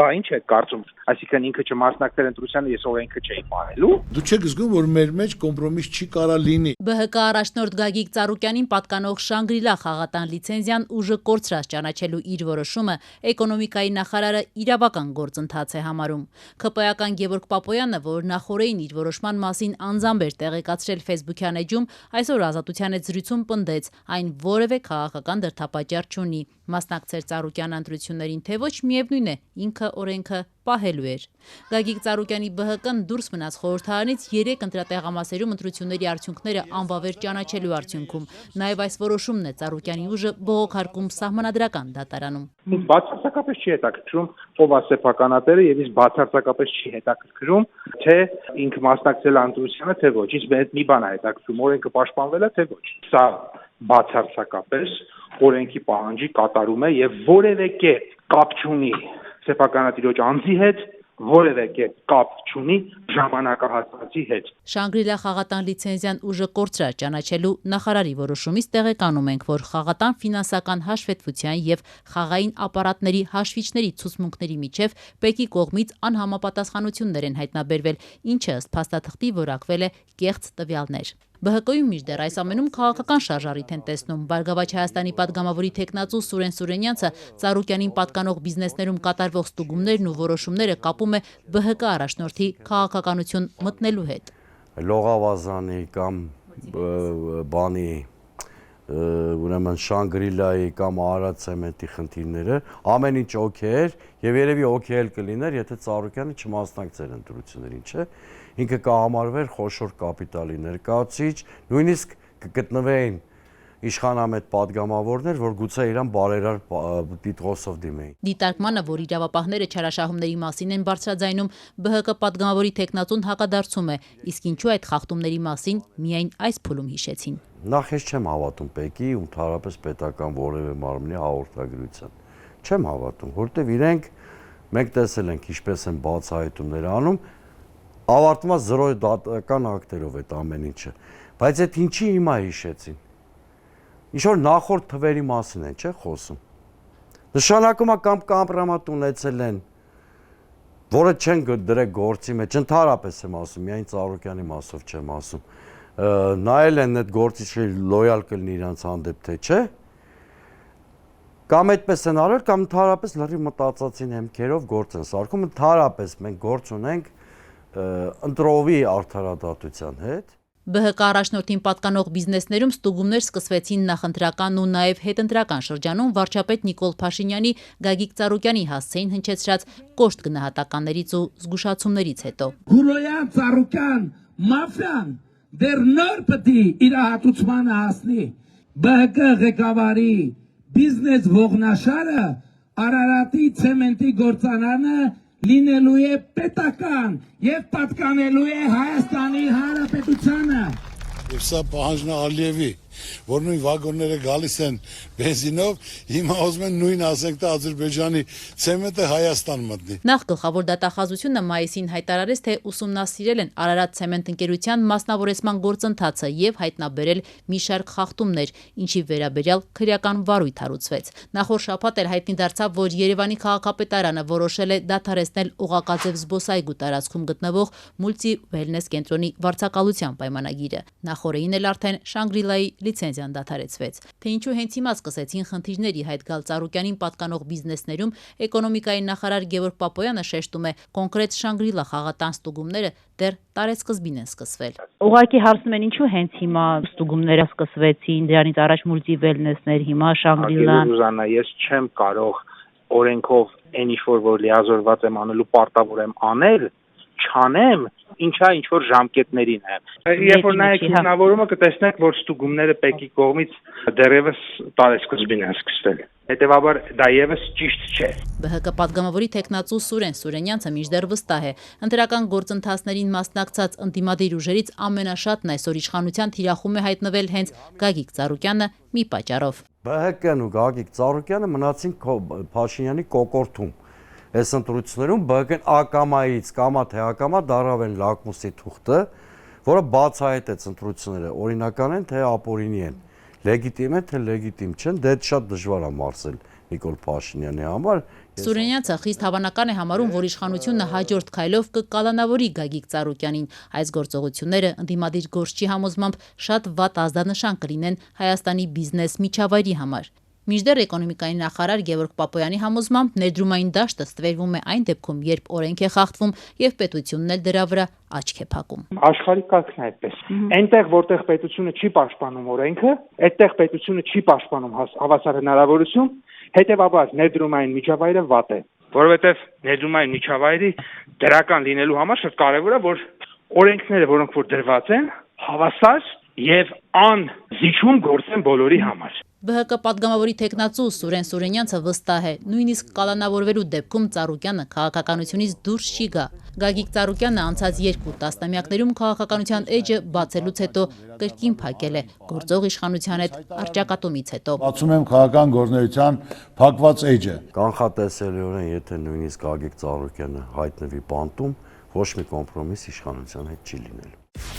Բա ինչ է կարծում, այսինքն ինքը չմասնակցել ընտրությանը, ես օրենքը չէի պահելու։ Դու չեք զգում, որ մեր մեջ կոմպրոմիս չի կարա լինի։ ԲՀԿ առաջնորդ Գագիկ Ծառուկյանին պատկանող Շանգրիլա խաղատան լիցենզիան ուժը կորցրած ճանաչելու իր որոշումը էկոնոմիկայի նախարարը իրավական գործընթաց է համարում։ ՔՊ-ական Գևորգ Պապոյանը, որ նախորդին իր որոշման մասին անձամբ էր տեղեկացրել Facebook-յան էջում, այսօր Ազատության հետ զրույցում պնդեց, այն որևէ քաղաքական դրդապատճառ չունի։ Մասնակցել Ծառուկյան ընտրություններին, թե ոչ, միևնույն է, ինքը օրենքը պահելու էր։ Գագիկ Ծառուկյանի ԲՀԿ-ն դուրս մնաց խորհրդարանից 3 ընտրատեղամասերում ընտրությունների արդյունքները անվավեր ճանաչելու արդյունքում։ Նաև այս որոշումն է Ծառուկյանի ուժը բողոքարկում սահմանադրական դատարանում։ Բացարձակապես չի հետաքրքրում ով է սեփականատերը եւ իսկ բացարձակապես չի հետաքրքրում թե ինքը մասնակցել է ընտրությանը թե ոչ։ Իսկ մեզ մի բան է հետաքրքրում օրենքը պաշտպանվել է թե ոչ։ Սա բացարձակապես օրենքի պահանջի կատարում է եւ որևէ կերպ կապ չունի սեփականատիրոջ անձի հետ, որևէ կերպ կապ չունի ժամանակահատվածի հետ։ Շանգրիլա խաղատան լիցենզիան ուժը կորցրած ճանաչելու նախարարի որոշումից տեղեկանում ենք, որ խաղատան ֆինանսական հաշվետվության եւ խաղային ապարատների հաշվիչների ցուցմունքների միջև ՊԵԿ-ի կողմից անհամապատասխանություններ են հայտնաբերվել, ինչը ըստ փաստաթղթի որակվել է կեղծ տվյալներ։ ԲՀԿ-ում մինչդեռ այս ամենում քաղաքական շարժառիթ են տեսնում։ Բարգավաճ Հայաստանի падգամավորի թեկնածու Սուրեն Սուրենյանցը Ծառուկյանին պատկանող բիզնեսներում կատարվող ստուգումներն ու որոշումները կապում է ԲՀԿ առաջնորդի քաղաքականություն մտնելու հետ։ Լողավազանի կամ բանի ուրեմն Շանգրիլայի կամ Արարատ ցեմենտի խնդիրները ամեն ինչ օքեյ էր եւ երևի օքեյ կլիներ, եթե Ծառուկյանը չմասնակցեր ընտրություններին, չէ՞։ Ինքը կհամարվեր խոշոր կապիտալի ներկայացուցիչ, նույնիսկ կգտնվեին իշխանամետ падգամավորներ, որ գուցե իրան բարերար տիտղոսով դիմեին։ Դիտարկմանը, որ իրավապահները չարաշահումների մասին են բարձրաձայնում, ԲՀԿ падգամավորի թեկնածուն հակադարձում է, իսկ ինչու այդ խախտումների մասին միայն այս փուլում հիշեցին։ Նախ ես չեմ հավատում ՊԵԿ-ի ու ընդհանրապես պետական որևէ մարմնի հաղորդագրության։ Չեմ հավատում, որովհետև իրենք մենք տեսել ենք ինչպես են բացահայտումներ անում, ավարտվում է զրո դատական ակտերով այդ ամեն ինչը, բայց այդ ինչի հիմա հիշեցին։ Ինչ որ նախորդ թվերի մասին են, չէ՞ խոսում։ Նշանակում է կամ կամպրոմատ ունեցել են, որը չեն դրել գործի մեջ, ընդհանրապես եմ ասում, միայն Ծառուկյանի մասով չեմ ասում։ Նայել են այդ գործիչը լոյալ կլինի իրանց հանդեպ, թե չէ։ Կամ այդպես են արել, կամ ընդհանրապես լրիվ մտածածին հեմքերով գործ են սարքում, ընդհանրապես մենք գործ ունենք ընտրովի արդարադատության հետ։ ԲՀԿ առաջնորդին պատկանող բիզնեսներում ստուգումներ սկսվեցին նախընտրական ու նաև հետընտրական շրջանում վարչապետ Նիկոլ Փաշինյանի Գագիկ Ծառուկյանի հասցեին հնչեցրած կոշտ գնահատականներից ու զգուշացումներից հետո։ Գուլոյան Ծառուկյան մաֆիան դեռ նոր պետք է իր հատուցմանը հասնի։ ԲՀԿ ղեկավարի բիզնես ողնաշարը Արարատի ցեմենտի գործարանը լինելու է պետական եւ պատկանելու է Հայաստանի Հանրապետությանը։ Եվ սա պահանջն է Ալիևի, որ նույն վագոնները գալիս են բենզինով, հիմա ուզում են նույն ասենք թե Ադրբեջանի ցեմենտը Հայաստան մտնի։ Նախ գլխավոր դատախազությունը մայիսին հայտարարեց, թե ուսումնասիրել են Արարատ ցեմենտ ընկերության մասնավորեցման գործընթացը եւ հայտնաբերել մի շարք խախտումներ, ինչի վերաբերյալ քրեական վարույթ հարուցվեց։ Նախորդ շաբաթ էլ հայտնի դարձավ, որ Երևանի քաղաքապետարանը որոշել է դադարեցնել Օղակաձև զբոսայգու տարածքում գտնվող Մուլտի Վելնես կենտրոնի վարձակալության պայմանագիրը։ Նախորդին էլ արդեն Շանգրիլայի լիցենզիան դադարեցվեց։ Թե ինչու հենց հիմա սկսեցին խնդիրների հայտ գալ Ծառուկյանին պատկանող բիզնեսներում, էկոնոմիկայի նախարար Գևորգ Պապոյանը շեշտում է, կոնկրետ Շանգրիլա խաղատան ստուգումները դեռ տարեսկզբին են սկսվել։ Ուղղակի հարցնում են ինչու հենց հիմա ստուգումները սկսվեցին, դրանից առաջ Մուլտի Վելնեսներ, հիմա Շանգրիլան։ Սուզաննա, ես չեմ կարող օրենքով այն ինչ որ լիազորված եմ անելու պարտավոր եմ անել, չանեմ, ինչա ինչ որ ժամկետներին է։ Երբ որ նայեք հիմնավորումը կտեսնեք, որ ստուգումները ՊԵԿ-ի կողմից դեռևս տարեսկզբին են սկսվել։ Հետևաբար դա եւս ճիշտ չէ։ ԲՀԿ падգամավորի թեկնածու Սուրեն Սուրենյանցը մինչդեռ վստահ է, ընտրական գործընթացներին մասնակցած ընդդիմադիր ուժերից ամենաշատն այսօր իշխանության թիրախում է հայտնվել հենց Գագիկ Ծառուկյանը մի պատճառով։ ԲՀԿ-ն ու Գագիկ Ծառուկյանը մնացին Փաշինյանի կոկորտում։ Այս ընտրություններում ԲՀԿ-ն ակամայից կամա թե ակամա դարավ են լակմուսի թուղթը, որը բացահայտեց ընտրությունները օրինական են թե ապօրինի են, լեգիտիմ են թե լեգիտիմ չեն, դա շատ դժվար է մարսել Նիկոլ Փաշինյանի համար։ Սուրենյանը խիստ հավանական է համարում, որ իշխանությունը հաջորդ քայլով կկալանավորի Գագիկ Ծառուկյանին։ Այս գործողությունները ընդդիմադիր գործչի համոզմամբ շատ վատ ազդանշան կլինեն Հայաստանի բիզնես միջավայրի համար։ Մինչդեռ էկոնոմիկայի նախարար Գևորգ Պապոյանի համոզմամբ ներդրումային դաշտը ստվերվում է այն դեպքում, երբ օրենք է խախտվում եւ պետությունն էլ դրա վրա աչք է փակում։ Աշխարհի կարգն է այդպես։ Այնտեղ, որտեղ պետությունը չի պաշտպանում օրենքը, այդտեղ պետությունը չի պաշտպանում հավասար հնարավորություն, հետեւաբար ներդրումային միջավայրը վատ է, որովհետեւ ներդրումային միջավայրի դրական լինելու համար շատ կարեւոր է, որ օրենքները, որոնք որ դրված են, հավասար եւ անզիջում գործեն բոլորի համար։ ԲՀԿ պատգամավորի տեխնացու Սուրեն Սուրենյանցը վստահ է, նույնիսկ կալանավորվելու դեպքում Ծառուկյանը քաղաքականությունից դուրս չի գա։ Գագիկ Ծառուկյանը անցած 2 տասնամյակներում քաղաքականության էջը բացելուց հետո կրկին փակել է գործող իշխանության հետ առճակատումից հետո։ Բացում եմ քաղաքական գործունեության փակված էջը։ Կանխատեսելիորեն, եթե նույնիսկ Գագիկ Ծառուկյանը հայտնվի բանտում, ոչ մի կոմպրոմիս իշխանության հետ չի լինելու։